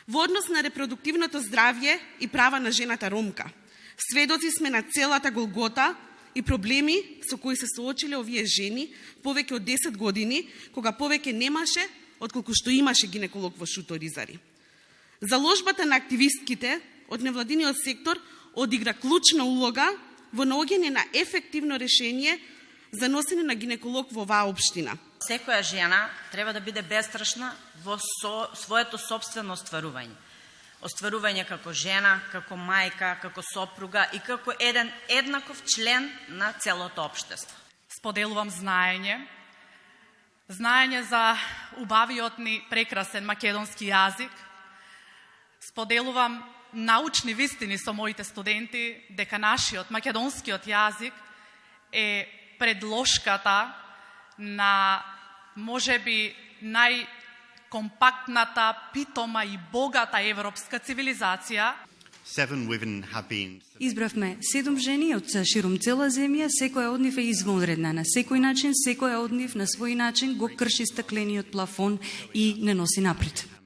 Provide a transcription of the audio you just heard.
Во однос на репродуктивното здравје и права на жената ромка, сведоци сме на целата голгота и проблеми со кои се соочиле овие жени повеќе од 10 години, кога повеќе немаше отколку што имаше гинеколог во Шуто-Ризари. Заложбата на активистките од невладиниот сектор одигра клучна улога во наоѓање на ефективно решение за носење на гинеколог во оваа општина. Секоја жена треба да биде бестрашна во своето собствено остварување. Остварување како жена, како мајка, како сопруга и како еден еднаков член на целото општество. Споделувам знаење за убавиот ни прекрасен македонски јазик. Споделувам научни вистини со моите студенти дека нашиот македонскиот јазик е предложката на можеби најкомпактната, питома и богата европска цивилизација. Избравме 7 жени од ширум цела земја, секоја од нив е извонредна на секој начин, секоја од нив на свој начин го крши стаклениот плафон и не носи напред.